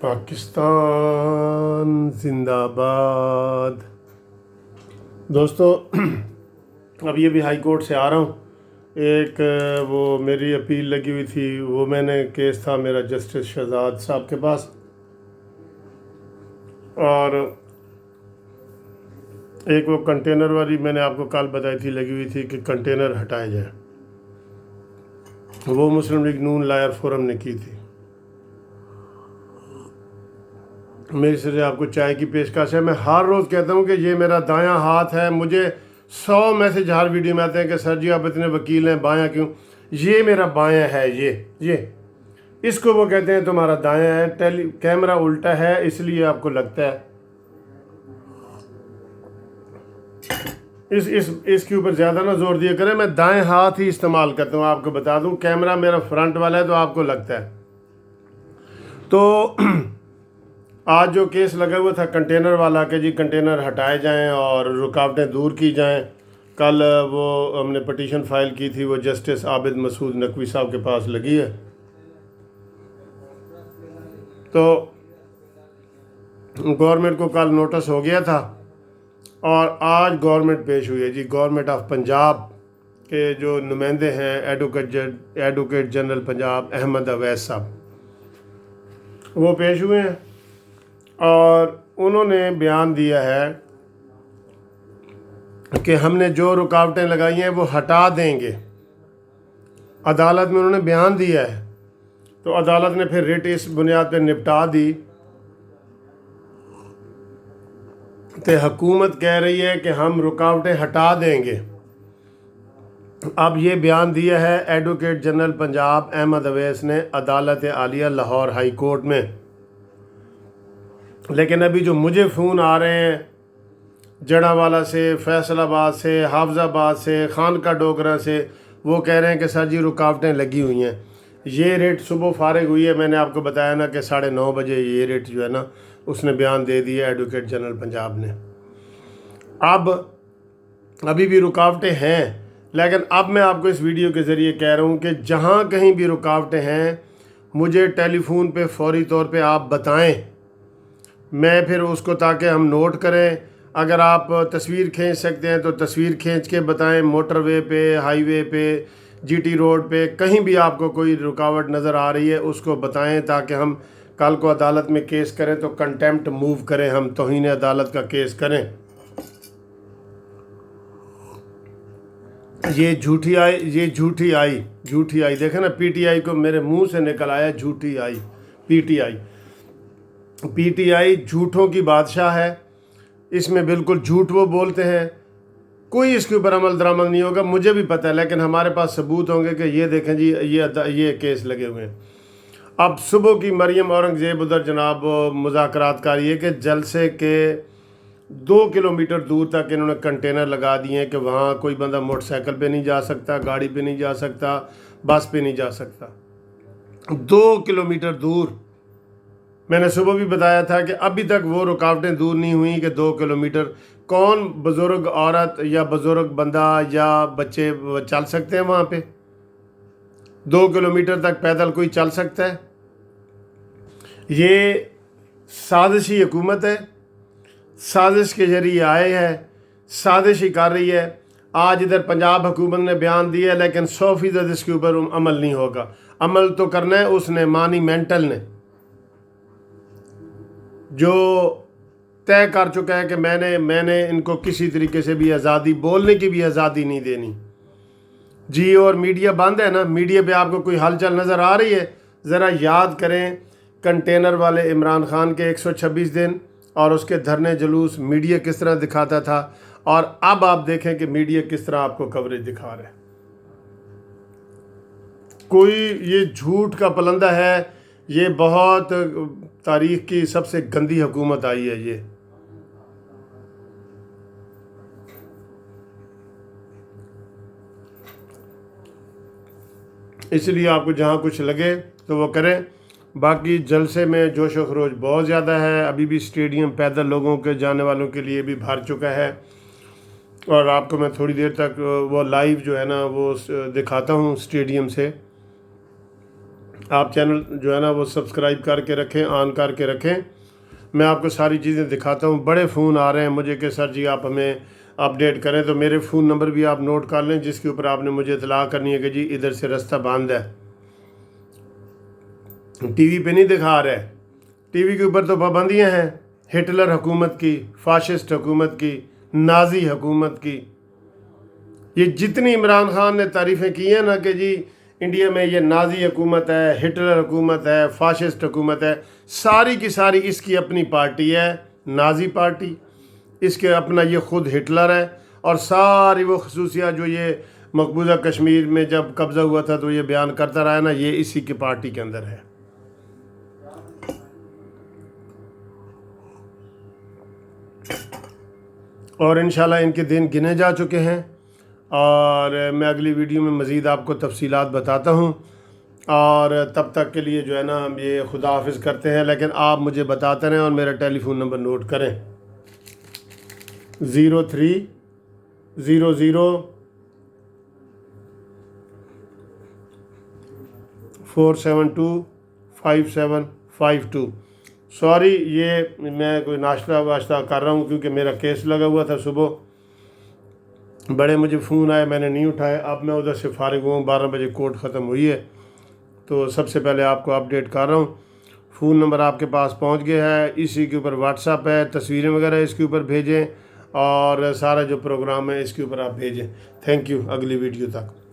पाकिस्तान जिंदाबाद। दोस्तों अभी अभी हाई कोर्ट से आ रहा हूँ। एक वो मेरी अपील लगी हुई थी, वो मैंने केस था मेरा जस्टिस शहजाद साहब के पास, और एक वो कंटेनर वाली मैंने आपको कल बताई थी लगी हुई थी कि कंटेनर हटाए जाए। वो मुस्लिम लीग नून लायर फोरम ने की थी। मेरी से आपको चाय की पेशकश है। मैं हर रोज़ कहता हूँ कि ये मेरा दायां हाथ है। मुझे 100 मैसेज हर वीडियो में आते हैं कि सर जी आप इतने वकील हैं, बायां क्यों? ये मेरा बायां है। ये इसको वो कहते हैं तुम्हारा दायां है। कैमरा उल्टा है इसलिए आपको लगता है। इसके ऊपर ज़्यादा ना जोर दिया करें। मैं दाएं हाथ ही इस्तेमाल करता हूँ। आपको बता दूँ कैमरा मेरा फ्रंट वाला है तो आपको लगता है। तो आज जो केस लगा हुआ था कंटेनर वाला के जी कंटेनर हटाए जाएं और रुकावटें दूर की जाएं, कल वो हमने पटिशन फाइल की थी, वो जस्टिस आबिद मसूद नकवी साहब के पास लगी है। तो गवर्नमेंट को कल नोटिस हो गया था और आज गवर्नमेंट पेश हुई है जी। गवर्नमेंट ऑफ पंजाब के जो नुमाइंदे हैं एडवोकेट जनरल पंजाब अहमद अवैस साहब, वो पेश हुए हैं और उन्होंने बयान दिया है कि हमने जो रुकावटें लगाई हैं वो हटा देंगे। अदालत में उन्होंने बयान दिया है तो अदालत ने फिर रिट इस बुनियाद पर निपटा दी तो हुकूमत कह रही है कि हम रुकावटें हटा देंगे। अब ये बयान दिया है एडवोकेट जनरल पंजाब अहमद अवैस ने अदालत आलिया लाहौर हाई कोर्ट में। लेकिन अभी जो मुझे फ़ोन आ रहे हैं जड़ावाला से, फैसलाबाद से, हाफजाबाद से, खानका डोगरा से, वो कह रहे हैं कि सर जी रुकावटें लगी हुई हैं। ये रेट सुबह फारिग हुई है, मैंने आपको बताया ना कि 9:30 बजे ये रेट जो है ना उसने बयान दे दिया एडवोकेट जनरल पंजाब ने। अब अभी भी रुकावटें हैं, लेकिन अब मैं आपको इस वीडियो के ज़रिए कह रहा हूँ कि जहाँ कहीं भी रुकावटें हैं मुझे टेलीफोन पे फौरी तौर पे आप बताएं, मैं फिर उसको ताकि हम नोट करें। अगर आप तस्वीर खींच सकते हैं तो तस्वीर खींच के बताएं। मोटरवे पे, हाईवे पे, जीटी रोड पे कहीं भी आपको कोई रुकावट नज़र आ रही है उसको बताएं ताकि हम कल को अदालत में केस करें तो कंटेम्प्ट मूव करें, हम तौहीन अदालत का केस करें। ये झूठी आई देखें ना, पीटीआई को मेरे मुंह से निकल आया झूठी आई। पीटीआई झूठों की बादशाह है। इसमें बिल्कुल झूठ वो बोलते हैं, कोई इसके ऊपर अमल दरामद नहीं होगा, मुझे भी पता है। लेकिन हमारे पास सबूत होंगे कि ये देखें जी ये केस लगे हुए हैं। अब सुबह की मरियम औरंगज़ेब उधर जनाब मुज़ाकरात कर रही है कि जलसे के 2 किलोमीटर दूर तक इन्होंने कंटेनर लगा दिए हैं कि वहाँ कोई बंदा मोटरसाइकिल पे नहीं जा सकता, गाड़ी पे नहीं जा सकता, बस पे नहीं जा सकता। 2 किलोमीटर दूर। मैंने सुबह भी बताया था कि अभी तक वो रुकावटें दूर नहीं हुई कि 2 किलोमीटर कौन बुज़ुर्ग औरत या बुज़ुर्ग बंदा या बच्चे चल सकते हैं वहाँ पे? 2 किलोमीटर तक पैदल कोई चल सकता है? ये साजिशी हुकूमत है, साजिश के जरिए आए है, साजिश ही कर रही है। आज इधर पंजाब हुकूमत ने बयान दिया है लेकिन 100% इसके ऊपर अमल नहीं होगा। अमल तो करना है उसने, मानीमेंटल ने, जो तय कर चुका है कि मैंने इनको किसी तरीके से भी आज़ादी, बोलने की भी आज़ादी नहीं देनी। जी और मीडिया बंद है ना, मीडिया पे आपको कोई हलचल नज़र आ रही है? ज़रा याद करें कंटेनर वाले इमरान खान के 126 दिन और उसके धरने जुलूस मीडिया किस तरह दिखाता था, और अब आप देखें कि मीडिया किस तरह आपको कवरेज दिखा रहा है। कोई ये झूठ का पलंदा है। ये बहुत तारीख की सबसे गंदी हुकूमत आई है ये। इसलिए आपको जहाँ कुछ लगे तो वो करें। बाकी जलसे में जोश व खरोश बहुत ज़्यादा है। अभी भी स्टेडियम पैदल लोगों के जाने वालों के लिए भी भर चुका है और आपको मैं थोड़ी देर तक वो लाइव जो है ना वो दिखाता हूँ स्टेडियम से। آپ چینل جو ہے نا وہ سبسکرائب کر کے رکھیں، آن کر کے رکھیں، میں آپ کو ساری چیزیں دکھاتا ہوں۔ بڑے فون آ رہے ہیں مجھے کہ سر جی آپ ہمیں اپڈیٹ کریں، تو میرے فون نمبر بھی آپ نوٹ کر لیں جس کے اوپر آپ نے مجھے اطلاع کرنی ہے کہ جی ادھر سے رستہ بند ہے۔ ٹی وی پہ نہیں دکھا رہے، ٹی وی کے اوپر تو پابندیاں ہیں، ہٹلر حکومت کی، فاشسٹ حکومت کی، نازی حکومت کی۔ یہ جتنی عمران خان نے تعریفیں کی ہیں نا کہ جی انڈیا میں یہ نازی حکومت ہے، ہٹلر حکومت ہے، فاشسٹ حکومت ہے، ساری کی ساری اس کی اپنی پارٹی ہے، نازی پارٹی، اس کے اپنا یہ خود ہٹلر ہے، اور ساری وہ خصوصیات جو یہ مقبوضہ کشمیر میں جب قبضہ ہوا تھا تو یہ بیان کرتا رہا ہے نا، یہ اسی کی پارٹی کے اندر ہے۔ اور انشاءاللہ ان کے دن گنے جا چکے ہیں، اور میں اگلی ویڈیو میں مزید آپ کو تفصیلات بتاتا ہوں، اور تب تک کے لیے جو ہے نا ہم یہ خدا حافظ کرتے ہیں۔ لیکن آپ مجھے بتاتے رہیں اور میرا ٹیلی فون نمبر نوٹ کریں، 030047257552۔ سوری، یہ میں کوئی ناشتہ واشتہ کر رہا ہوں کیونکہ میرا کیس لگا ہوا تھا صبح، بڑے مجھے فون آئے، میں نے نہیں اٹھائے۔ اب میں ادھر سے فارغ ہوں، 12 بجے کورٹ ختم ہوئی ہے، تو سب سے پہلے آپ کو اپڈیٹ کر رہا ہوں۔ فون نمبر آپ کے پاس پہنچ گیا ہے، اسی کے اوپر واٹس ایپ ہے، تصویریں وغیرہ اس کے اوپر بھیجیں، اور سارا جو پروگرام ہے اس کے اوپر آپ بھیجیں۔ تھینک یو، اگلی ویڈیو تک۔